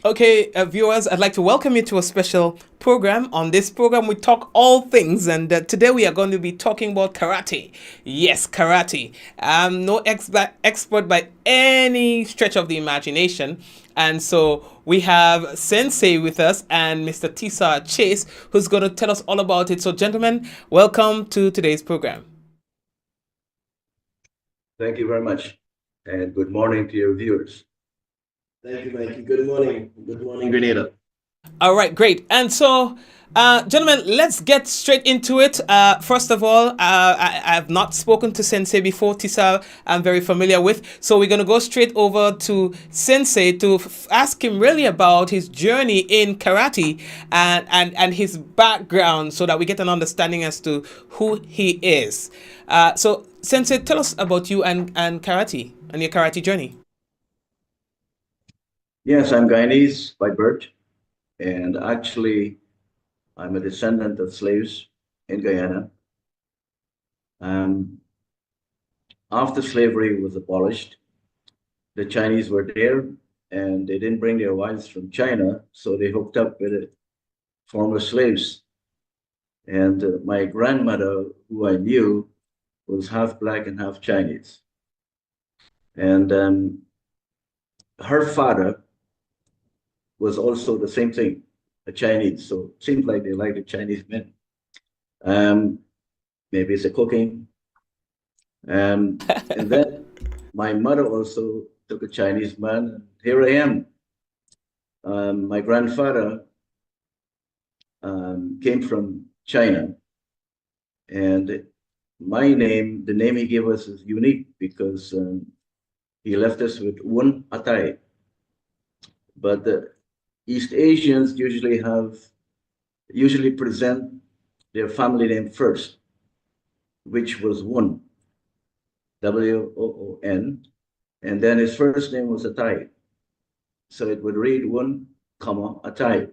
Okay, viewers, I'd like to welcome you to a special program. On this program, we talk all things, and today we are going to be talking about karate. Yes, karate. I'm no expert by any stretch of the imagination, and so we have Sensei with us and Mr. Tisagh Chase, who's going to tell us all about it. So, gentlemen, welcome to today's program. Thank you very much, and good morning to your viewers. Thank you, Mikey. Good morning. Good morning, Grenada. All right, great. And so, gentlemen, let's get straight into it. First of all, I have not spoken to Sensei before. Tisagh, I'm very familiar with. So we're going to go straight over to Sensei to ask him really about his journey in karate and his background so that we get an understanding as to who he is. So, Sensei, tell us about you and karate and your karate journey. Yes, I'm Guyanese by birth, and actually, I'm a descendant of slaves in Guyana. Um, After slavery was abolished, the Chinese were there, and they didn't bring their wives from China, so they hooked up with former slaves. And my grandmother, who I knew, was half black and half Chinese. And her father was also the same thing, a Chinese. So it seems like they like the Chinese men. Um, Maybe it's a cooking. And then my mother also took a Chinese man. Here I am. My grandfather came from China, and my name, the name he gave us, is unique because he left us with Woon-A-Tai. But the East Asians usually present their family name first, which was Woon, Woon, and then his first name was Atai. So it would read Woon, Atai.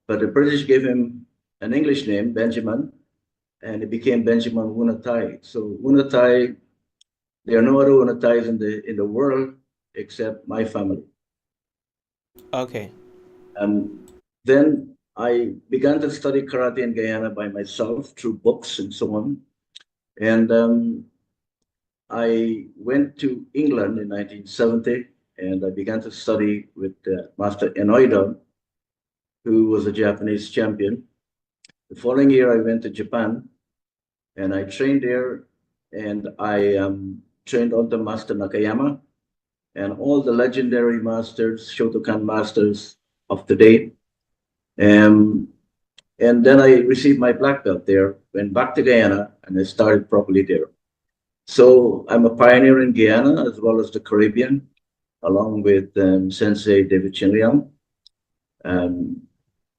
But the British gave him an English name, Benjamin, and it became Benjamin Woon-A-Tai. So Woon-A-Tai, there are no other Woon-A-Tais in the world except my family. Okay. Then I began to study karate in Guyana by myself through books and so on. And I went to England in 1970, and I began to study with Master Enoida, who was a Japanese champion. The following year, I went to Japan, and I trained there, and I trained under Master Nakayama and all the legendary masters, Shotokan masters of the day. And then I received my black belt there, went back to Guyana, and I started properly there. So I'm a pioneer in Guyana as well as the Caribbean, along with Sensei David Chinliang.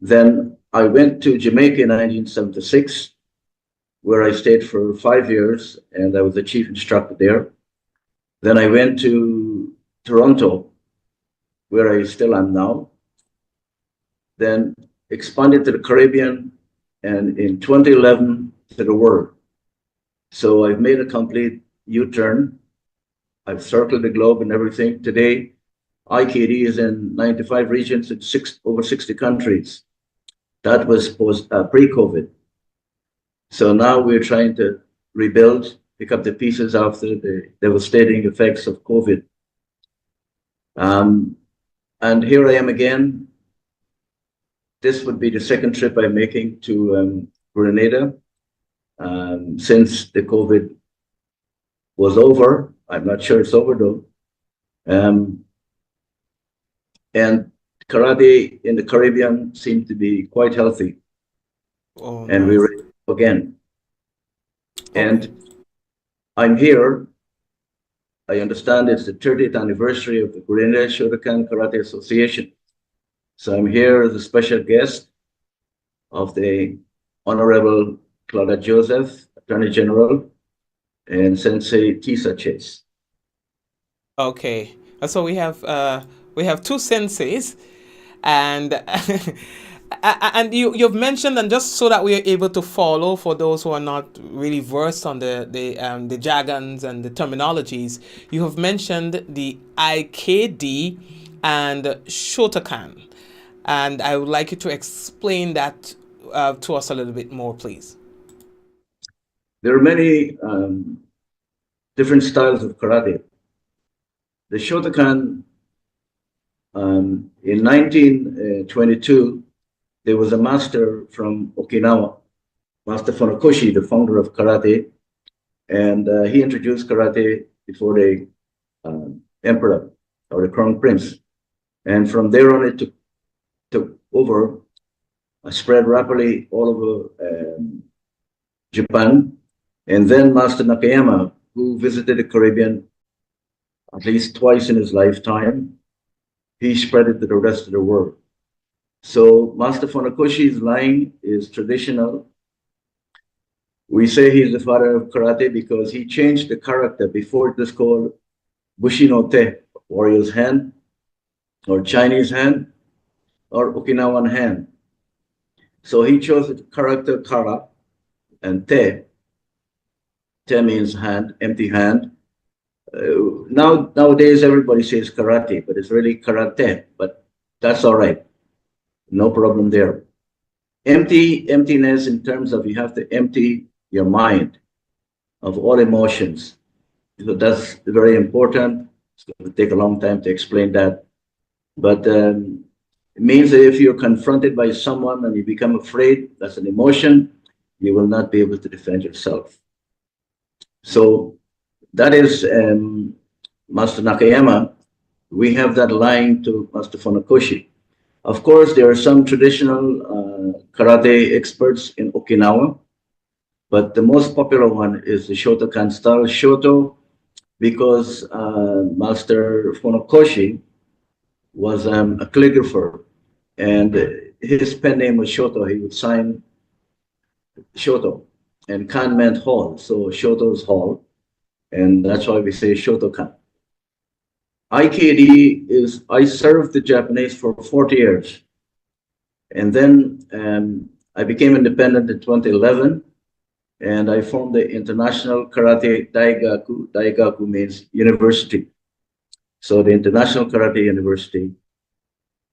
Then I went to Jamaica in 1976, where I stayed for 5 years, and I was the chief instructor there. Then I went to Toronto, where I still am now. Then expanded to the Caribbean, and in 2011 to the world. So I've made a complete U-turn. I've circled the globe and everything. Today, IKD is in 95 regions in over 60 countries. That was pre-COVID. So now we're trying to rebuild, pick up the pieces after the devastating effects of COVID. And here I am again. This would be the second trip I'm making to Grenada since the COVID was over. I'm not sure it's over though. And karate in the Caribbean seemed to be quite healthy. Oh, and nice. we're ready again. And I'm here. I understand it's the 30th anniversary of the Grenada Shotokan Karate Association. So I'm here as a special guest of the Honorable Claudia Joseph, Attorney General, and Sensei Tisagh Chase. Okay, so we have two senseis, and and you've mentioned, and just so that we are able to follow for those who are not really versed on the jargons and the terminologies, you have mentioned the IKD and Shotokan. And I would like you to explain that to us a little bit more, please. There are many different styles of karate. The Shotokan, in 1922, there was a master from Okinawa, Master Funakoshi, the founder of karate, and he introduced karate before the emperor or the crown prince. And from there on, it took over, spread rapidly all over Japan. And then Master Nakayama, who visited the Caribbean at least twice in his lifetime, he spread it to the rest of the world. So Master Funakoshi's line is traditional. We say he's the father of karate because he changed the character. Before it was called Bushi no Te, warrior's hand, or Chinese hand, or Okinawan hand. So he chose the character Kara and Te. Te means hand, empty hand. Nowadays, everybody says karate, but it's really karate, but that's all right. No problem there. Emptiness in terms of you have to empty your mind of all emotions. So that's very important. It's going to take a long time to explain that. But it means that if you're confronted by someone and you become afraid, that's an emotion, you will not be able to defend yourself. So that is Master Nakayama. We have that line to Master Funakoshi. Of course, there are some traditional karate experts in Okinawa, but the most popular one is the Shotokan style. Shoto, because Master Funakoshi was a calligrapher, and his pen name was Shoto. He would sign Shoto, and Kan meant hall, so Shoto's hall, and that's why we say Shotokan. IKD is, I served the Japanese for 40 years. And then I became independent in 2011, and I formed the International Karate Daigaku. Daigaku means university. So the International Karate University.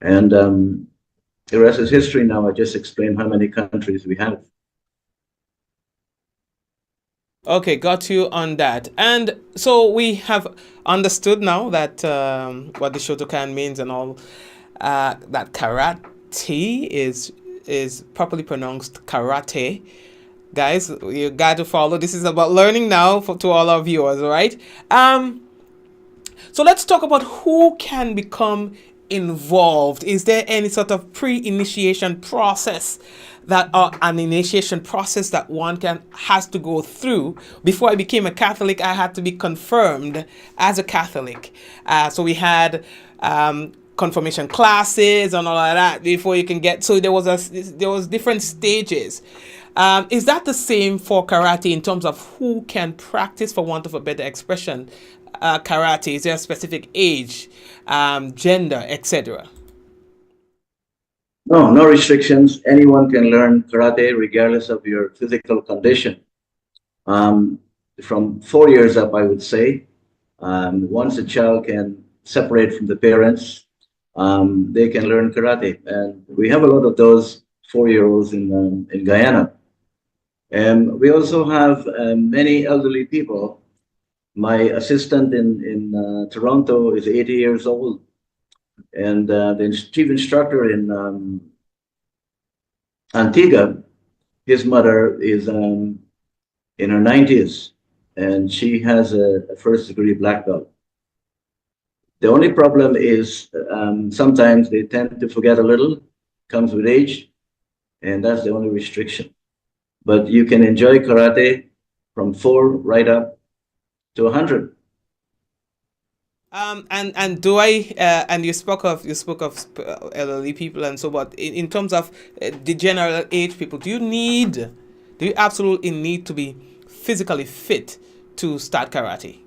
And the rest is history now. I just explained how many countries we have. Okay, got you on that. And so we have understood now that what the Shotokan means and all. That karate is properly pronounced karate. Guys, you got to follow. This is about learning now to all our viewers, all right? So let's talk about who can become involved. Is there any sort of pre-initiation process an initiation process that one has to go through? Before I became a Catholic, I had to be confirmed as a Catholic. So we had confirmation classes and all of that before you can get. So there was different stages. Is that the same for karate in terms of who can practice, for want of a better expression, karate? Is there a specific age, gender, etc.? No, no restrictions. Anyone can learn karate regardless of your physical condition. From 4 years up, I would say. Once a child can separate from the parents, they can learn karate. And we have a lot of those 4-year-olds in Guyana. And we also have many elderly people. My assistant in Toronto is 80 years old. And the chief instructor in Antigua, his mother is in her 90s, and she has a first-degree black belt. The only problem is sometimes they tend to forget a little, comes with age, and that's the only restriction. But you can enjoy karate from 4 right up to 100. And do I and you spoke of elderly people and so, but in terms of the general age people, do you absolutely need to be physically fit to start karate?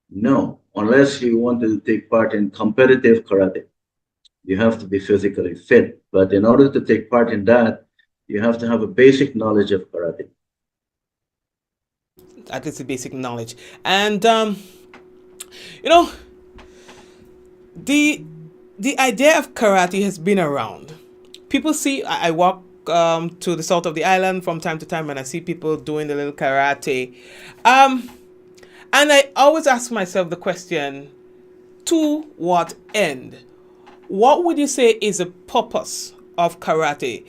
No, unless you want to take part in competitive karate, you have to be physically fit. But in order to take part in that, you have to have a basic knowledge of karate. At least the basic knowledge. And you know, the the idea of karate has been around. People see, I walk to the south of the island from time to time and I see people doing the little karate. Um, and I always ask myself the question, to what end? What would you say is the purpose of karate?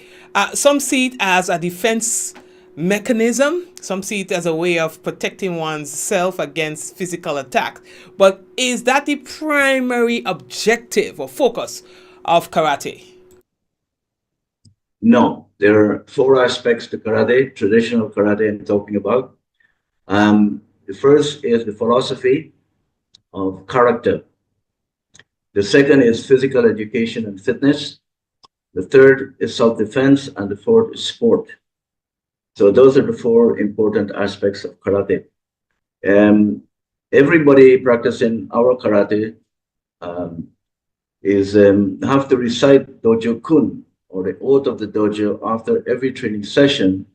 Some see it as a defense mechanism. Some see it as a way of protecting one's self against physical attack. But is that the primary objective or focus of karate? No, there are four aspects to karate, traditional karate I'm talking about. The first is the philosophy of character. The second is physical education and fitness. The third is self-defense, and the fourth is sport. So those are the four important aspects of karate. Um, Everybody practicing our karate um, is have to recite dojo kun, or the oath of the dojo, after every training session.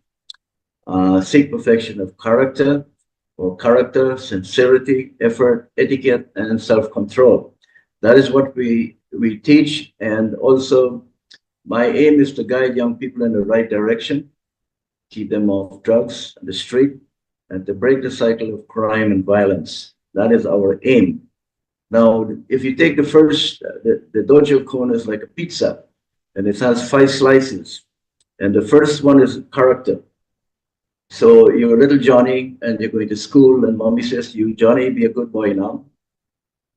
Seek perfection of character, or character, sincerity, effort, etiquette, and self-control. That is what we teach, and also my aim is to guide young people in the right direction, keep them off drugs and the street, and to break the cycle of crime and violence. That is our aim. Now, if you take the first, the dojo cone is like a pizza, and it has 5 slices. And the first one is character. So you're little Johnny, and you're going to school, and mommy says to you, Johnny, be a good boy now.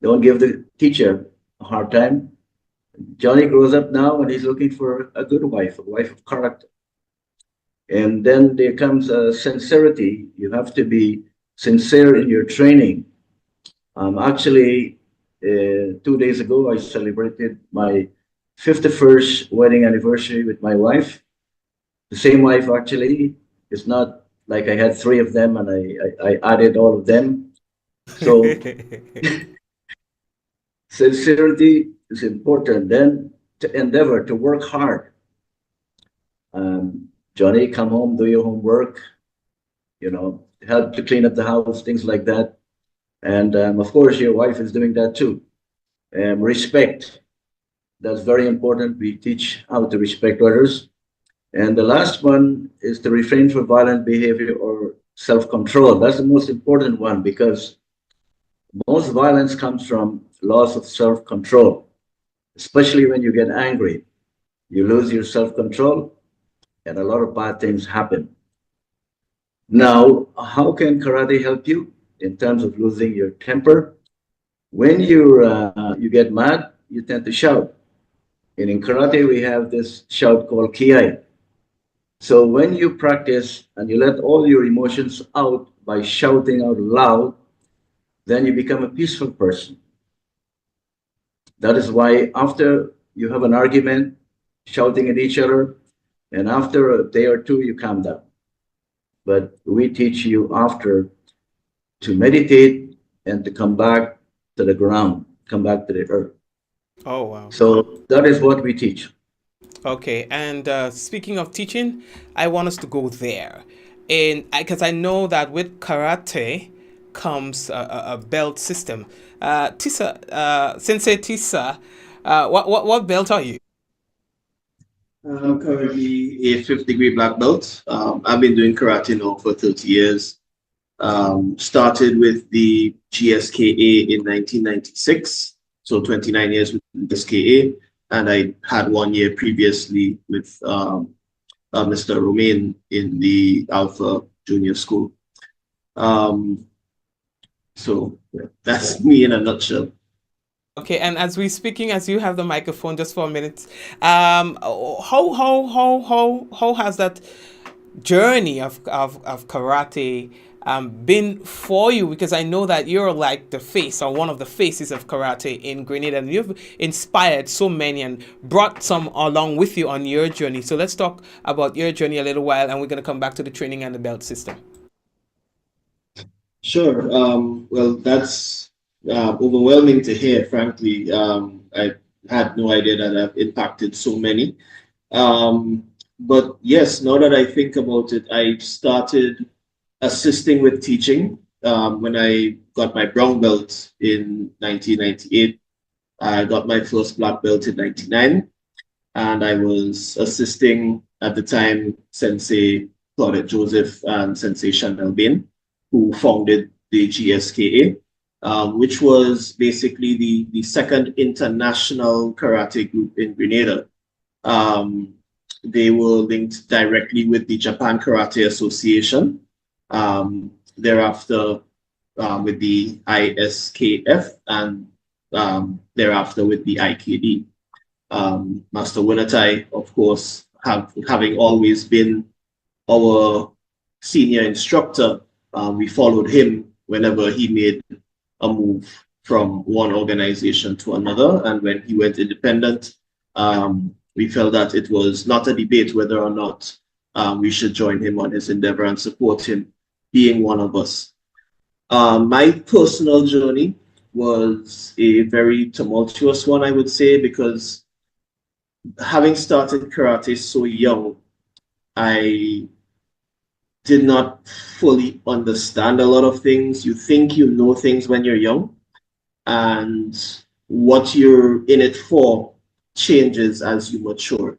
Don't give the teacher a hard time. Johnny grows up now, and he's looking for a good wife, a wife of character. And then there comes sincerity. You have to be sincere in your training. Actually, 2 days ago, I celebrated my 51st wedding anniversary with my wife. The same wife, actually. It's not like I had 3 of them and I added all of them. So sincerity is important. Then to endeavor to work hard. Johnny, come home, do your homework, help to clean up the house, things like that. And of course, your wife is doing that too. Respect, that's very important. We teach how to respect others. And the last one is to refrain from violent behavior or self-control. That's the most important one, because most violence comes from loss of self-control, especially when you get angry. You lose your self-control, and a lot of bad things happen. Now, how can karate help you in terms of losing your temper? When you get mad, you tend to shout. And in karate, we have this shout called kiai. So when you practice and you let all your emotions out by shouting out loud, then you become a peaceful person. That is why after you have an argument, shouting at each other, and after a day or two, you calm down. But we teach you after to meditate and to come back to the ground, come back to the earth. Oh, wow. So that is what we teach. Okay, and speaking of teaching, I want us to go there, and because I know that with karate comes a belt system. Sensei Tisagh, what belt are you? I'm currently a fifth degree black belt. I've been doing karate now for 30 years. Started with the GSKA in 1996, so 29 years with GSKA. And I had 1 year previously with Mr. Romain in the Alpha Junior School. So that's me in a nutshell. Okay, and as we're speaking, as you have the microphone, just for a minute, how has that journey of karate been for you? Because I know that you're like the face, or one of the faces of karate in Grenada, and you've inspired so many and brought some along with you on your journey. So let's talk about your journey a little while, and we're going to come back to the training and the belt system. Sure. Well, that's overwhelming to hear, frankly. I had no idea that I've impacted so many. But yes, now that I think about it, I started assisting with teaching when I got my brown belt in 1998. I got my first black belt in 99, and I was assisting at the time Sensei Claudette Joseph and Sensei Chanel Bain, who founded the GSKA, which was basically the second international karate group in Grenada. Um, they were linked directly with the Japan Karate Association. Thereafter, with the ISKF, and thereafter with the IKD. Master Woon-A-Tai, of course, having always been our senior instructor, we followed him whenever he made a move from one organization to another. And when he went independent, we felt that it was not a debate whether or not we should join him on his endeavor and support him being one of us. My personal journey was a very tumultuous one, I would say, because having started karate so young, I did not fully understand a lot of things. You think you know things when you're young, and what you're in it for changes as you mature.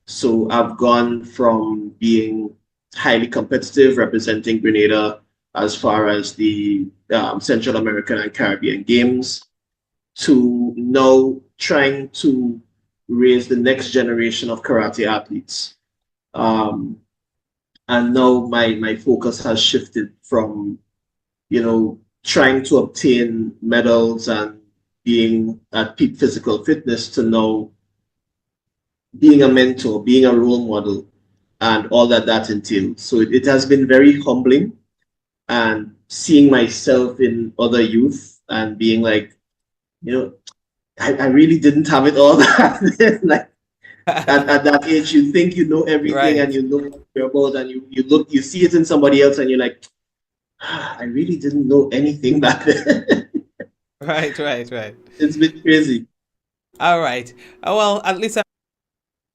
So I've gone from being highly competitive, representing Grenada as far as the Central American and Caribbean Games, to now trying to raise the next generation of karate athletes. And now my focus has shifted from, trying to obtain medals and being at peak physical fitness to now being a mentor, being a role model, and all that entails. So it has been very humbling, and seeing myself in other youth and being like, I really didn't have it all. Like at that age, you think you know everything and Right. you know what you're about, and you see it in somebody else, and you're like, I really didn't know anything back then. Right, right, right. It's been crazy. All right. Well, at least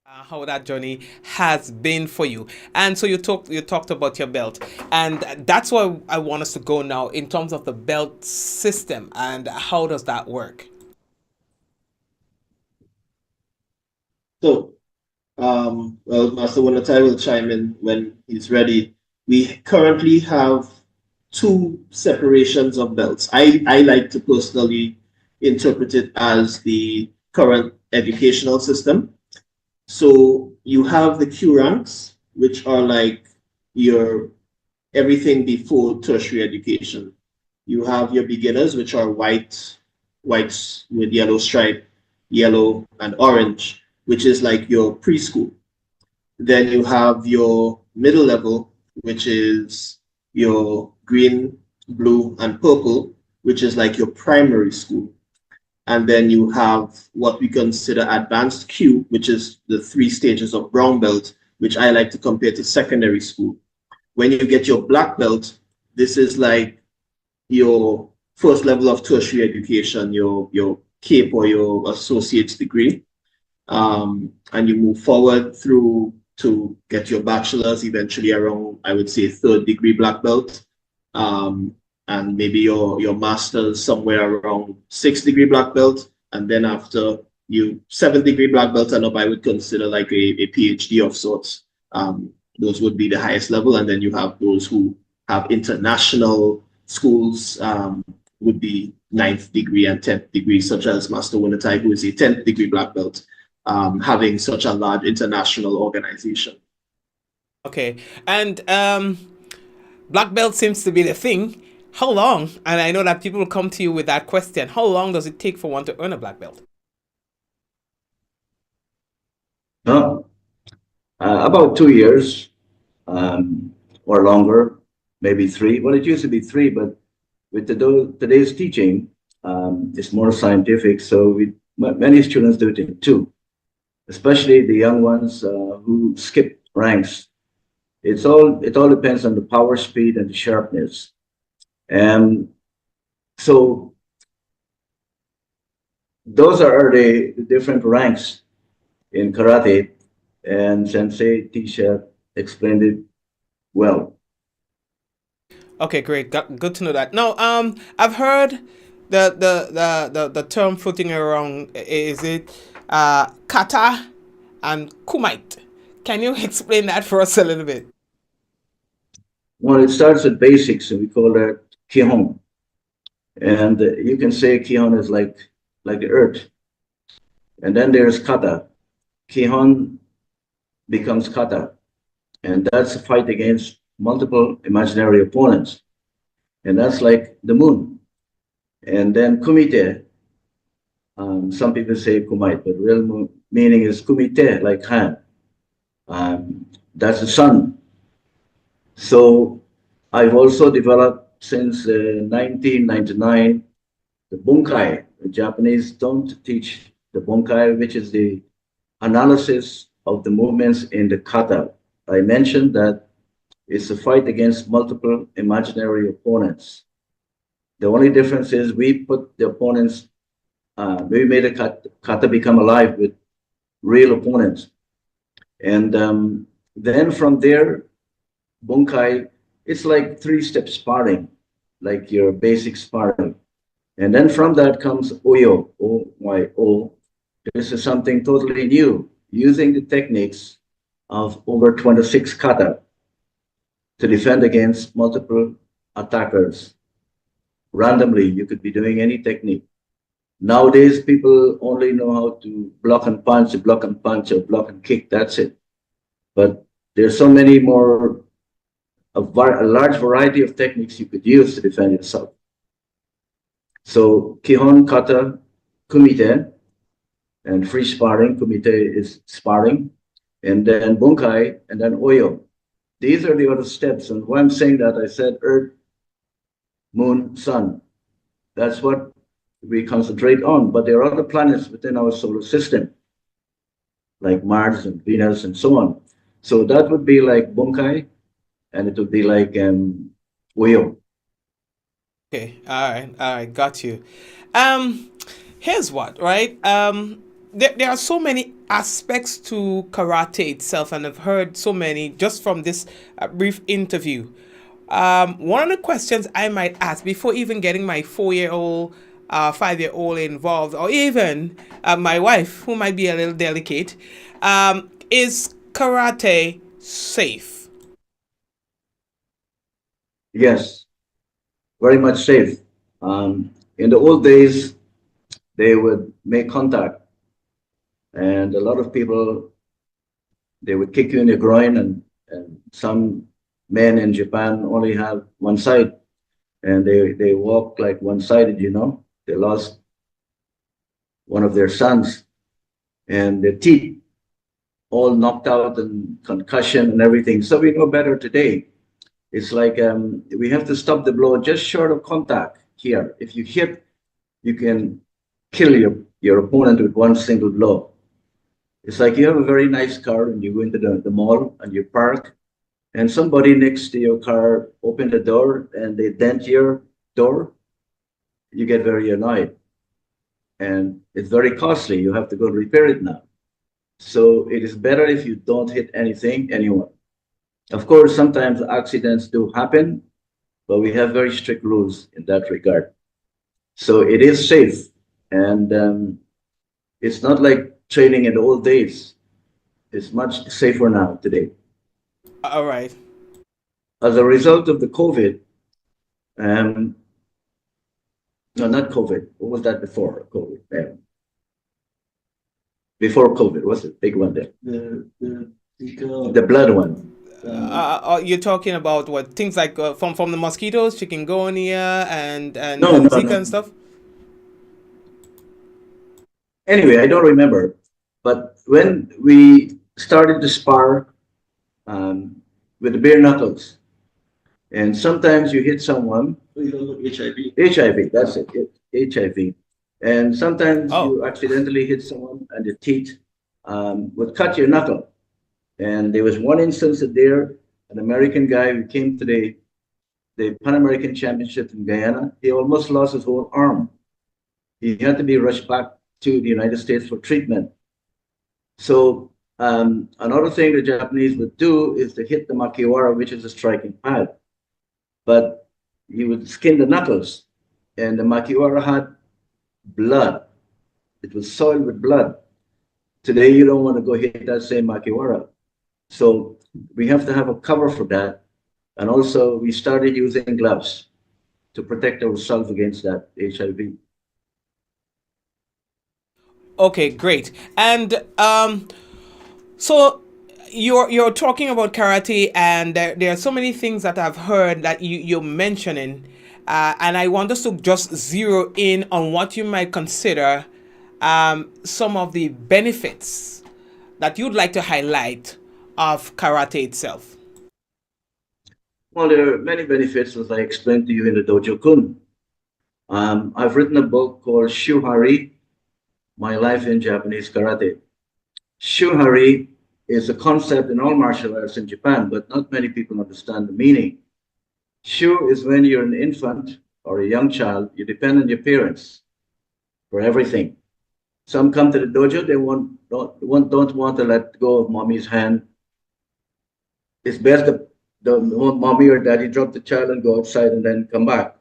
how that journey has been for you. And so you talked about your belt, and that's why I want us to go now in terms of the belt system and how does that work? So, well, Master Woon-A-Tai will chime in when he's ready. We currently have two separations of belts. I like to personally interpret it as the current educational system. So you have the Q ranks, which are like your everything before tertiary education. You have your beginners, which are whites with yellow stripe, yellow and orange, which is like your preschool. Then you have your middle level, which is your green, blue, and purple, which is like your primary school. And then you have what we consider advanced Q, which is the three stages of brown belt, which I like to compare to secondary school. When you get your black belt, this is like your first level of tertiary education, your CAPE or your associate's degree. And you move forward through to get your bachelor's eventually around, I would say, third degree black belt. And maybe your master's somewhere around sixth degree black belt. And then after you seventh degree black belt and up, I would consider like a PhD of sorts. Those would be the highest level. And then you have those who have international schools, would be ninth degree and 10th degree, such as Master Woon-A-Tai, who is a 10th degree black belt, having such a large international organization. Okay. And black belt seems to be the thing. How long? And I know that people will come to you with that question. How long does it take for one to earn a black belt? No, about 2 years, or longer, maybe three. Well, it used to be three, but with today's teaching, it's more scientific. So many students do it in two, especially the young ones who skip ranks. It all depends on the power, speed, and the sharpness. And so those are the different ranks in karate, and Sensei Tisha explained it well. Okay, great. Good to know that. Now, I've heard the term floating around, is it kata and kumite? Can you explain that for us a little bit? Well, it starts at basics, and we call that kihon. And you can say kihon is like the earth. And then there's kata. Kihon becomes kata. And that's a fight against multiple imaginary opponents. And that's like the moon. And then kumite, some people say kumite, but real meaning is kumite, like hand. That's the sun. So I've also developed since 1999 the bunkai. The Japanese don't teach the bunkai, which is the analysis of the movements in the kata. I mentioned that it's a fight against multiple imaginary opponents. The only difference is we put the opponents, we made a kata become alive with real opponents. And then from there, bunkai, it's like three-step sparring, like your basic sparring. And then from that comes Oyo, O-Y-O. This is something totally new, using the techniques of over 26 kata to defend against multiple attackers. Randomly, you could be doing any technique. Nowadays, people only know how to block and punch, or block and kick, that's it. But there's so many more, a large variety of techniques you could use to defend yourself. So kihon, kata, kumite, and free sparring. Kumite is sparring, and then bunkai, and then oyo. These are the other steps. And why I'm saying that, I said earth, moon, sun. That's what we concentrate on. But there are other planets within our solar system, like Mars and Venus and so on. So that would be like bunkai, and it would be like oyo. Okay, all right, got you. Um, Here's what, right? There are so many aspects to karate itself, and I've heard so many just from this brief interview. One of the questions I might ask before even getting my 4-year-old, 5-year-old involved, or even my wife, who might be a little delicate, is karate safe? Yes, very much safe. In the old days, they would make contact, and a lot of people, they would kick you in the groin, and some men in Japan only have one side, and they walk like one-sided, you know. They lost one of their sons, and their teeth all knocked out and concussion and everything. So we know better today. It's like we have to stop the blow just short of contact here. If you hit, you can kill your opponent with one single blow. It's like you have a very nice car and you go into the mall and you park, and somebody next to your car open the door and they dent your door. You get very annoyed, and it's very costly. You have to go repair it now. So it is better if you don't hit anyone. Of course, sometimes accidents do happen, but we have very strict rules in that regard. So it is safe, and it's not like training in the old days. It's much safer now today. All right. As a result of the COVID, um, no, not COVID. What was that before COVID? Before COVID, what's the big one there? The blood one. You're talking about what things like from the mosquitoes, chikungunya, No, and no, Zika no. and stuff. Anyway, I don't remember. But when we started to spar with the bare knuckles, and sometimes you hit someone, HIV, that's it, HIV. And sometimes Oh, you accidentally hit someone and the teeth would cut your knuckle. And there was one instance there, an American guy who came to the Pan American Championship in Guyana. He almost lost his whole arm. He had to be rushed back to the United States for treatment. So another thing the Japanese would do is to hit the makiwara, which is a striking pad. But you would skin the knuckles, and the Makiwara had blood. It was soiled with blood. Today, you don't want to go hit that same Makiwara. So we have to have a cover for that. And also, we started using gloves to protect ourselves against that HIV. Okay, great. And so you're talking about karate, and there are so many things that I've heard that you're mentioning, and I want us to just zero in on what you might consider some of the benefits that you'd like to highlight of karate itself. Well, there are many benefits, as I explained to you in the Dojo Kun. I've written a book called Shuhari, My Life in Japanese Karate. Shuhari is a concept in all martial arts in Japan, but not many people understand the meaning. Shu is when you're an infant or a young child, you depend on your parents for everything. Some come to the dojo, they don't want to let go of mommy's hand. It's best the mommy or daddy drop the child and go outside and then come back.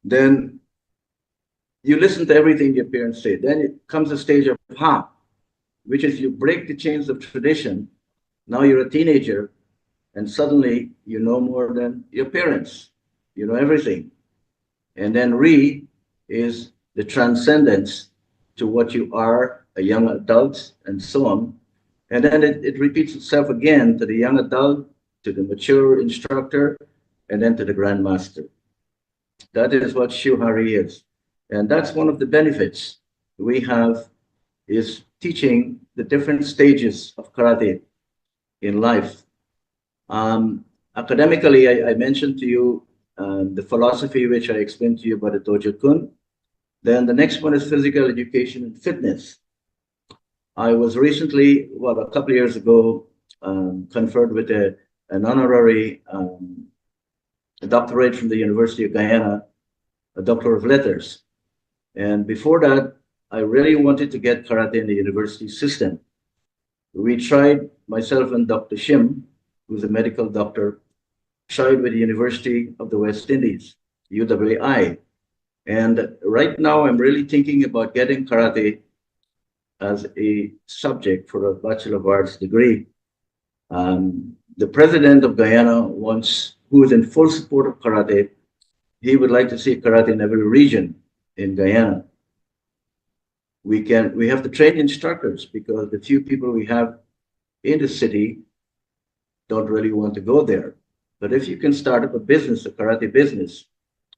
Then you listen to everything your parents say. Then it comes a stage of ha, which is you break the chains of tradition. Now you're a teenager, and suddenly you know more than your parents. You know everything. And then re is the transcendence to what you are, a young adult, and so on. And then it repeats itself again to the young adult, to the mature instructor, and then to the grandmaster. That is what Shuhari is. And that's one of the benefits we have is teaching the different stages of karate in life. Academically, I mentioned to you the philosophy which I explained to you about the Dojo Kun. Then the next one is physical education and fitness. I was recently, well, a couple of years ago, conferred with an honorary doctorate from the University of Guyana, a Doctor of Letters. And before that, I really wanted to get karate in the university system. We tried, myself and Dr. Shim, who's a medical doctor, tried with the University of the West Indies, UWI. And right now, I'm really thinking about getting karate as a subject for a Bachelor of Arts degree. The president of Guyana wants, who is in full support of karate, he would like to see karate in every region in Guyana. We have to train instructors because the few people we have in the city don't really want to go there. But if you can start up a business, a karate business,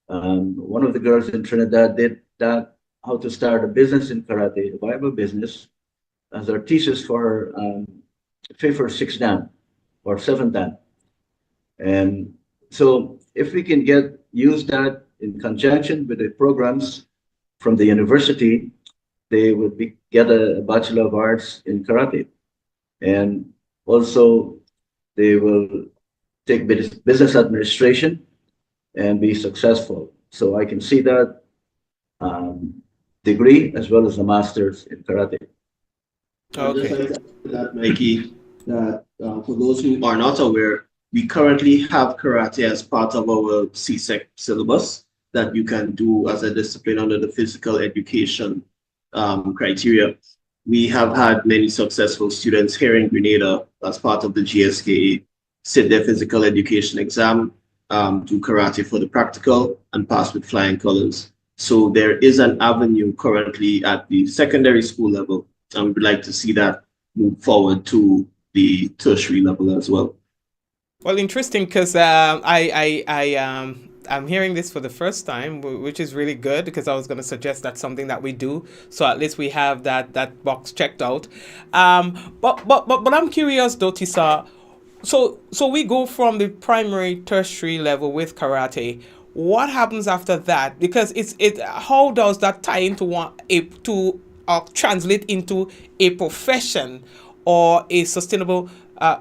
one of the girls in Trinidad did that, how to start a business in karate, a viable business, as our thesis for her fifth or sixth dan or seventh dan. And so if we can use that in conjunction with the programs from the university, they would get a Bachelor of Arts in karate. And also they will take business administration and be successful. So I can see that degree as well as a master's in karate. I'd just Okay. like to add to that, Mikey, that for those who are not aware, we currently have karate as part of our CSEC syllabus that you can do as a discipline under the physical education criteria. We have had many successful students here in Grenada as part of the GSKA sit their physical education exam, do karate for the practical, and pass with flying colors. So there is an avenue currently at the secondary school level, and we would like to see that move forward to the tertiary level as well. Well, interesting because I'm hearing this for the first time, which is really good because I was going to suggest that's something that we do. So at least we have that box checked out. But I'm curious, though, Tisagh. So we go from the primary, tertiary level with karate. What happens after that? Because how does that tie into translate into a profession or a sustainable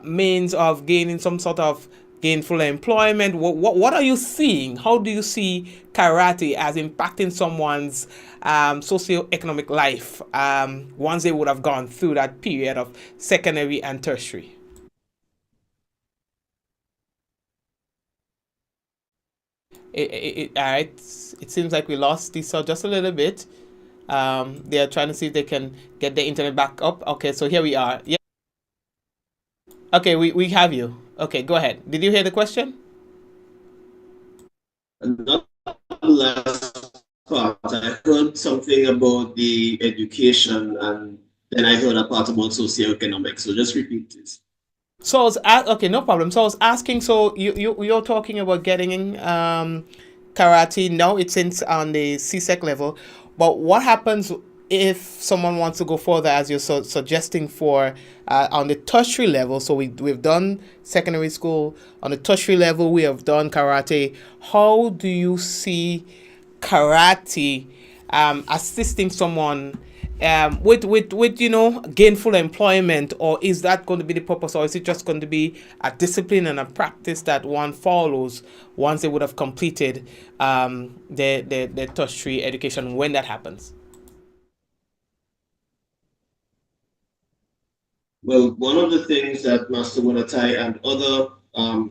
means of gaining some sort of gainful employment? What are you seeing? How do you see karate as impacting someone's socioeconomic life once they would have gone through that period of secondary and tertiary? All right. It seems like we lost Tisagh just a little bit. They are trying to see if they can get the internet back up. Okay, so here we are. Yeah. Okay, we have you. Okay, go ahead. Did you hear the question? Not the last part. I heard something about the education, and then I heard a part about socioeconomics. So just repeat this. So I was okay, no problem. So I was asking. So you're talking about getting karate. No, it's in on the CSEC level, but what happens if someone wants to go further, as you're suggesting for on the tertiary level? So we've done secondary school. On the tertiary level, we have done karate. How do you see karate assisting someone with gainful employment, or is that going to be the purpose, or is it just going to be a discipline and a practice that one follows once they would have completed their tertiary education when that happens? Well, one of the things that Master Woon-A-Tai and other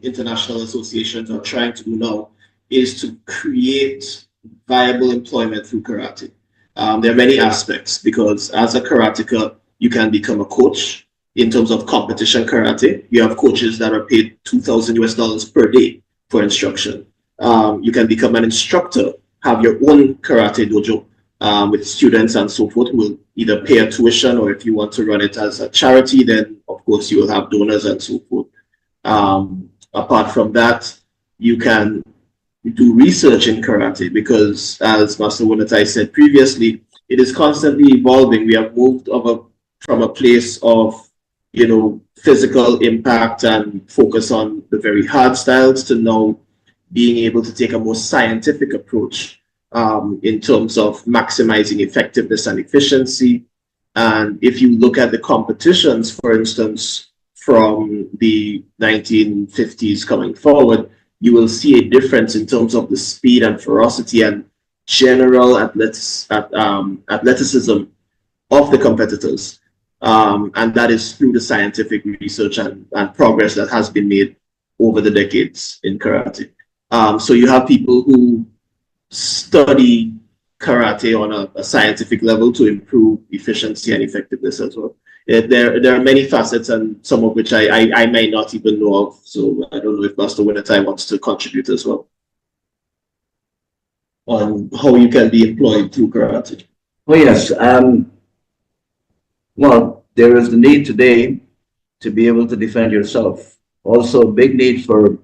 international associations are trying to do now is to create viable employment through karate. There are many aspects because as a karateka, you can become a coach in terms of competition karate. You have coaches that are paid 2,000 US dollars per day for instruction. You can become an instructor, have your own karate dojo with students and so forth who will either pay a tuition, or if you want to run it as a charity, then of course you will have donors and so forth. Apart from that, you can do research in karate because, as Master Woon-A-Tai said previously, it is constantly evolving. We have moved from a place of, physical impact and focus on the very hard styles to now being able to take a more scientific approach in terms of maximizing effectiveness and efficiency. And if you look at the competitions, for instance, from the 1950s coming forward, you will see a difference in terms of the speed and ferocity and general athleticism of the competitors. And that is through the scientific research and progress that has been made over the decades in karate. So you have people who study karate on a scientific level to improve efficiency and effectiveness as well. There are many facets, and some of which I may not even know of. So I don't know if Master Woon-A-Tai wants to contribute as well on how you can be employed through karate. Oh, yes. Well, there is the need today to be able to defend yourself. Also, big need for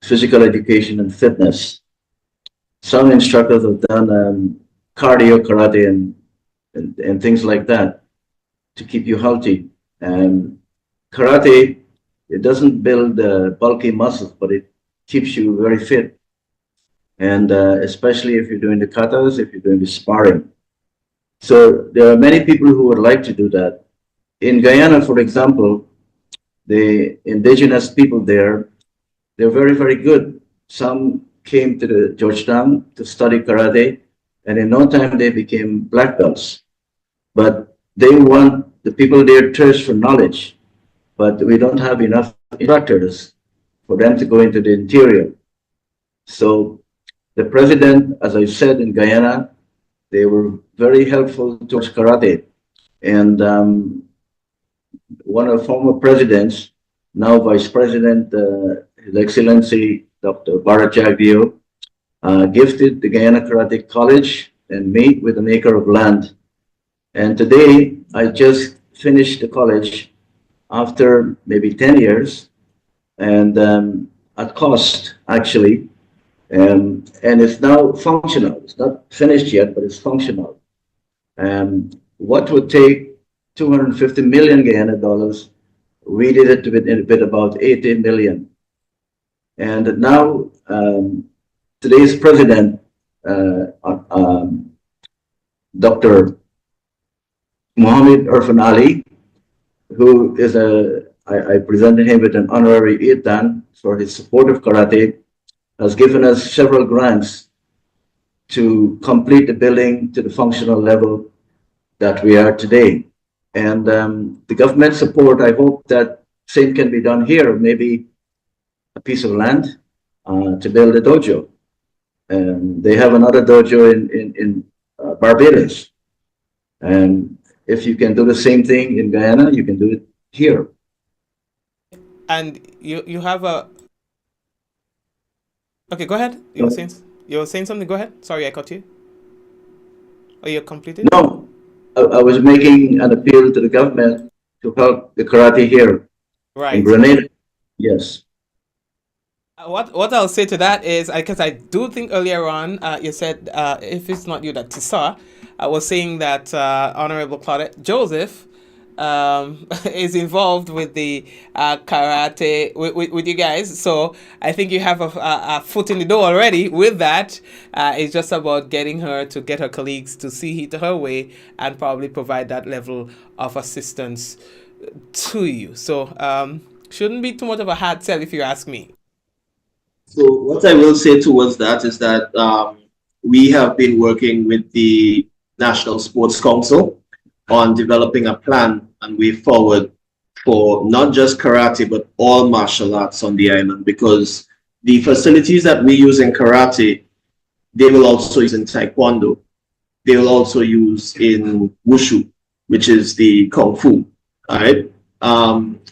physical education and fitness. Some instructors have done cardio karate and things like that to keep you healthy. And karate, it doesn't build bulky muscles, but it keeps you very fit. And especially if you're doing the katas, if you're doing the sparring. So there are many people who would like to do that. In Guyana, for example, the indigenous people there, they're very, very good. Some came to the Georgetown to study karate, and in no time they became black belts. But they want the people there thirst for knowledge, but we don't have enough instructors for them to go into the interior. So the president, as I said, in Guyana, they were very helpful towards karate. And one of the former presidents, now Vice President, His Excellency Dr. Bharat Jagdeo, gifted the Guyana Karate College and me with an acre of land. And today, I just finished the college after maybe 10 years, and at cost, actually. And it's now functional. It's not finished yet, but it's functional. What would take 250 million Guyana dollars, we did it with about 80 million. And now, today's president, Dr. Mohammed Irfan Ali, who is I presented him with an honorary Itan for his support of karate, has given us several grants to complete the building to the functional level that we are today. And the government support, I hope that same can be done here, maybe a piece of land to build a dojo. and they have another dojo in Barbados. And if you can do the same thing in Guyana, you can do it here. And you have a okay. Go ahead. You were saying something. Go ahead. Sorry, I cut you. Or you completed? No, I was making an appeal to the government to help the karate here in Right. Grenada. Yes. What I'll say to that is, because I do think earlier on you said if it's not you that Tisagh, I was saying that Honorable Claudette Joseph is involved with the karate with you guys. So I think you have a foot in the door already with that. It's just about getting her to get her colleagues to see it her way and probably provide that level of assistance to you. So shouldn't be too much of a hard sell if you ask me. So what I will say towards that is that we have been working with the National Sports Council on developing a plan and way forward for not just karate, but all martial arts on the island, because the facilities that we use in karate, they will also use in taekwondo. They will also use in wushu, which is the kung fu. All right.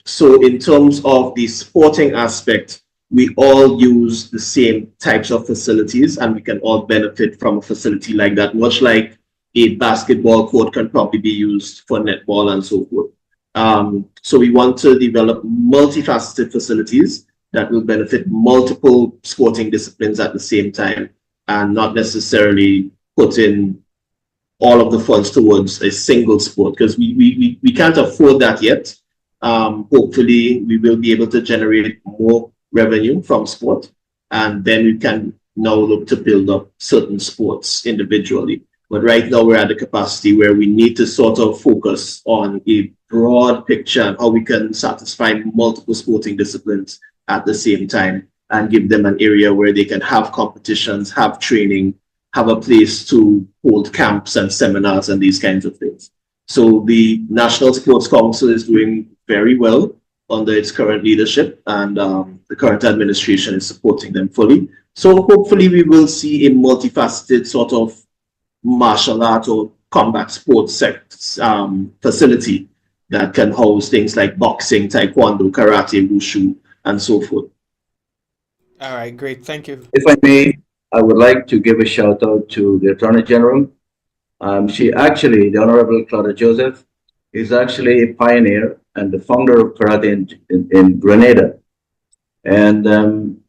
So in terms of the sporting aspect, we all use the same types of facilities and we can all benefit from a facility like that, much like a basketball court can probably be used for netball and so forth. So we want to develop multifaceted facilities that will benefit multiple sporting disciplines at the same time and not necessarily put in all of the funds towards a single sport, because we can't afford that yet. Hopefully we will be able to generate more revenue from sport, and then we can now look to build up certain sports individually. But right now we're at the capacity where we need to sort of focus on a broad picture of how we can satisfy multiple sporting disciplines at the same time and give them an area where they can have competitions, have training, have a place to hold camps and seminars and these kinds of things. So the National Sports Council is doing very well under its current leadership, and the current administration is supporting them fully. So hopefully we will see a multifaceted sort of martial art or combat sports facility that can house things like boxing, taekwondo, karate, wushu, and so forth. All right, great. Thank you. If I may, I would like to give a shout out to the Attorney General. The Honorable Claudia Joseph, is actually a pioneer and the founder of karate in Grenada. And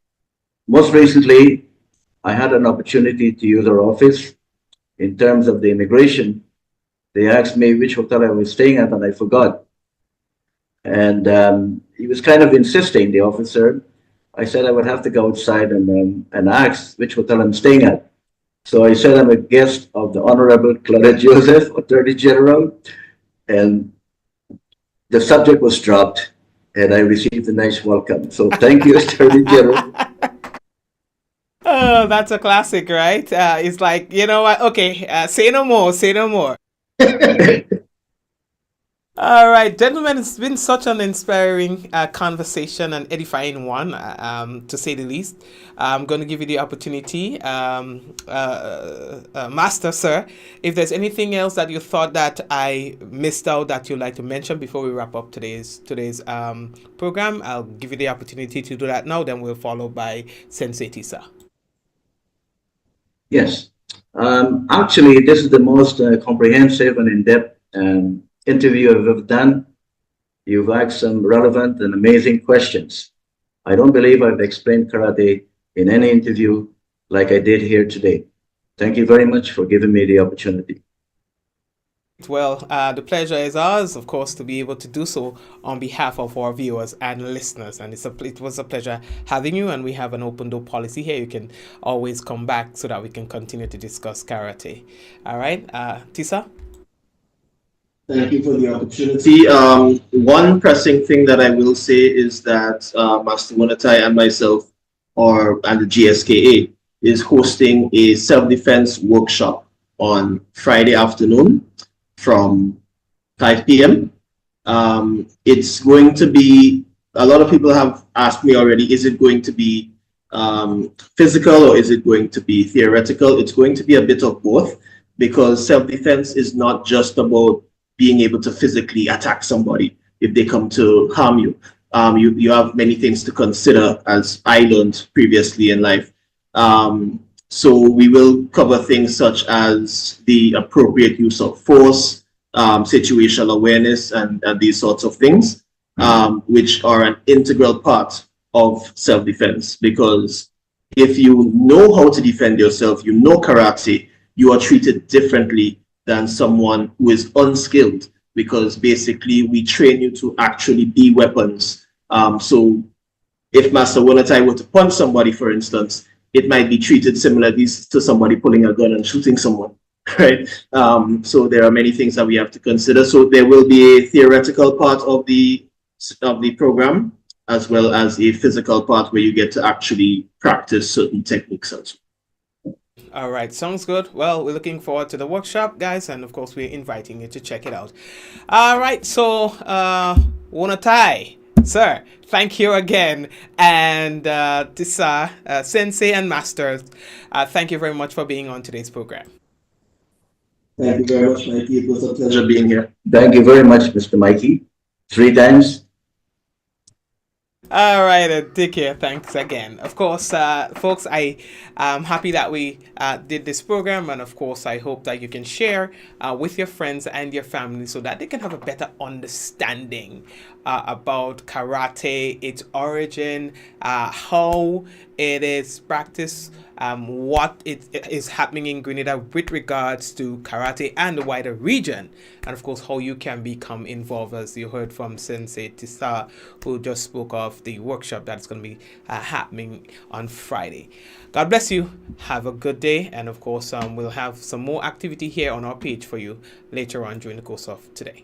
most recently, I had an opportunity to use her office in terms of the immigration. They asked me which hotel I was staying at, and I forgot. And he was kind of insisting, the officer. I said I would have to go outside and ask which hotel I'm staying at. So I said I'm a guest of the Honorable Claudette Joseph, Attorney General, and the subject was dropped, and I received a nice welcome. So thank you, Attorney General. Oh, that's a classic, right? It's like, you know what? Okay, say no more, say no more. All right, gentlemen, it's been such an inspiring conversation and edifying one, to say the least. I'm going to give you the opportunity, Master, sir, if there's anything else that you thought that I missed out that you'd like to mention before we wrap up today's program, I'll give you the opportunity to do that now. Then we'll follow by Sensei Tisagh. Yes. Actually, this is the most comprehensive and in-depth interview I've ever done. You've asked some relevant and amazing questions. I don't believe I've explained karate in any interview like I did here today. Thank you very much for giving me the opportunity. Well, the pleasure is ours, of course, to be able to do so on behalf of our viewers and listeners. And it was a pleasure having you. And we have an open door policy here. You can always come back so that we can continue to discuss karate. All right, Tisagh? Thank you for the opportunity. One pressing thing that I will say is that Master Woon-A-Tai and myself, and the GSKA, is hosting a self-defense workshop on Friday afternoon from 5 p.m. It's going to be, a lot of people have asked me already, is it going to be physical or is it going to be theoretical? It's going to be a bit of both, because self-defense is not just about being able to physically attack somebody if they come to harm you. You have many things to consider, as I learned previously in life. So we will cover things such as the appropriate use of force, situational awareness, and these sorts of things, which are an integral part of self-defense. Because if you know how to defend yourself, you know karate, you are treated differently than someone who is unskilled, because basically we train you to actually be weapons. So if Master Woon-A-Tai were to punch somebody, for instance, it might be treated similarly to somebody pulling a gun and shooting someone, right? So there are many things that we have to consider. So there will be a theoretical part of the program, as well as a physical part where you get to actually practice certain techniques as well. All right, sounds good. Well, we're looking forward to the workshop, guys, and of course, we're inviting you to check it out. All right, so Woon-A-Tai, sir, thank you again, and Tisagh, Sensei and Master, thank you very much for being on today's program. Thank you very much, Mikey. It was a pleasure being here. Thank you very much, Mr. Mikey. 3 times. All right, take care. Thanks again. Of course, folks, I am happy that we did this program, and of course, I hope that you can share with your friends and your family so that they can have a better understanding about karate, its origin, how it is practiced, what it is happening in Grenada with regards to karate and the wider region, and of course how you can become involved, as you heard from Sensei Tisagh, who just spoke of the workshop that's going to be happening on Friday. God bless you. Have a good day, and of course we'll have some more activity here on our page for you later on during the course of today.